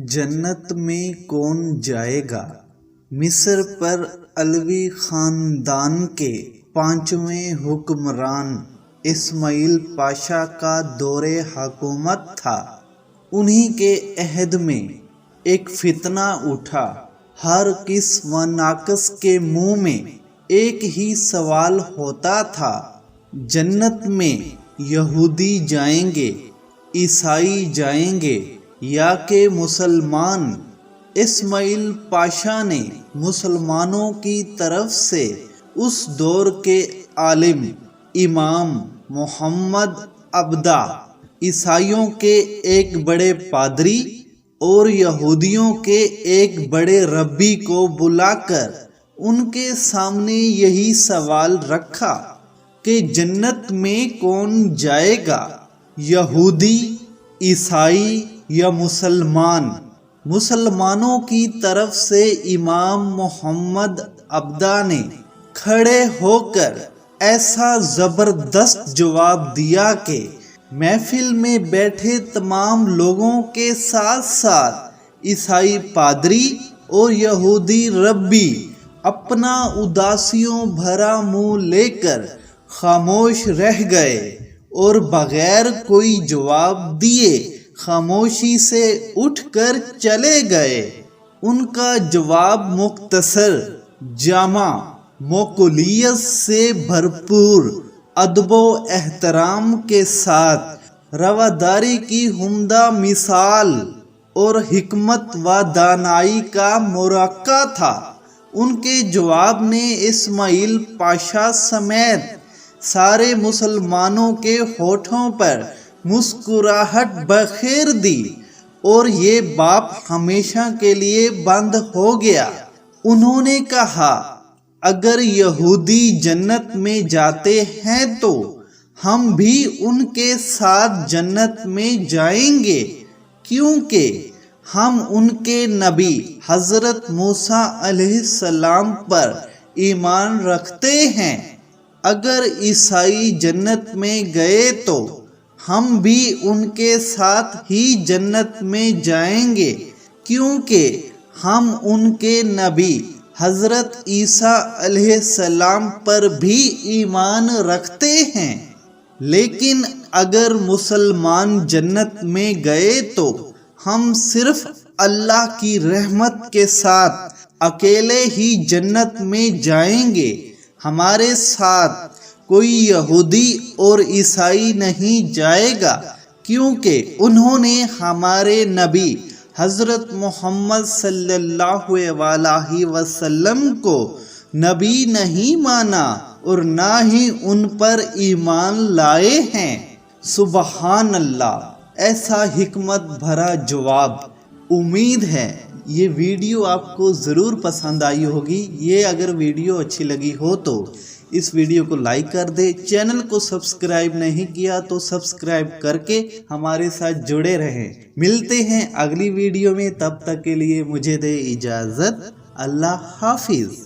جنت میں کون جائے گا؟ مصر پر علوی خاندان کے 5ویں حکمران اسماعیل پاشا کا دور حکومت تھا۔ انہی کے عہد میں ایک فتنہ اٹھا۔ ہر کس و ناقص کے منہ میں ایک ہی سوال ہوتا تھا، جنت میں یہودی جائیں گے، عیسائی جائیں گے یا کہ مسلمان؟ اسماعیل پاشا نے مسلمانوں کی طرف سے اس دور کے عالم امام محمد عبدہ، عیسائیوں کے ایک بڑے پادری اور یہودیوں کے ایک بڑے ربی کو بلا کر ان کے سامنے یہی سوال رکھا کہ جنت میں کون جائے گا، یہودی، عیسائی یا مسلمان؟ مسلمانوں کی طرف سے امام محمد عبدہ نے کھڑے ہو کر ایسا زبردست جواب دیا کہ محفل میں بیٹھے تمام لوگوں کے ساتھ ساتھ عیسائی پادری اور یہودی ربی اپنا اداسیوں بھرا منہ لے کر خاموش رہ گئے اور بغیر کوئی جواب دیے خاموشی سے اٹھ کر چلے گئے۔ ان کا جواب مختصر، جامع، موکولیت سے بھرپور، ادب و احترام کے ساتھ، رواداری کی عمدہ مثال اور حکمت و دانائی کا مرقع تھا۔ ان کے جواب نے اسماعیل پاشا سمیت سارے مسلمانوں کے ہونٹوں پر مسکراہٹ بکھیر دی اور یہ باب ہمیشہ کے لیے بند ہو گیا۔ انہوں نے کہا، اگر یہودی جنت میں جاتے ہیں تو ہم بھی ان کے ساتھ جنت میں جائیں گے، کیونکہ ہم ان کے نبی حضرت موسیٰ علیہ السلام پر ایمان رکھتے ہیں۔ اگر عیسائی جنت میں گئے تو ہم بھی ان کے ساتھ ہی جنت میں جائیں گے، کیونکہ ہم ان کے نبی حضرت عیسیٰ علیہ السلام پر بھی ایمان رکھتے ہیں۔ لیکن اگر مسلمان جنت میں گئے تو ہم صرف اللہ کی رحمت کے ساتھ اکیلے ہی جنت میں جائیں گے، ہمارے ساتھ کوئی یہودی اور عیسائی نہیں جائے گا، کیونکہ انہوں نے ہمارے نبی حضرت محمد صلی اللہ علیہ وسلم کو نبی نہیں مانا اور نہ ہی ان پر ایمان لائے ہیں۔ سبحان اللہ! ایسا حکمت بھرا جواب۔ امید ہے یہ ویڈیو آپ کو ضرور پسند آئی ہوگی۔ یہ اگر ویڈیو اچھی لگی ہو تو اس ویڈیو کو لائک کر دے، چینل کو سبسکرائب نہیں کیا تو سبسکرائب کر کے ہمارے ساتھ جڑے رہیں۔ ملتے ہیں اگلی ویڈیو میں، تب تک کے لیے مجھے دے اجازت۔ اللہ حافظ۔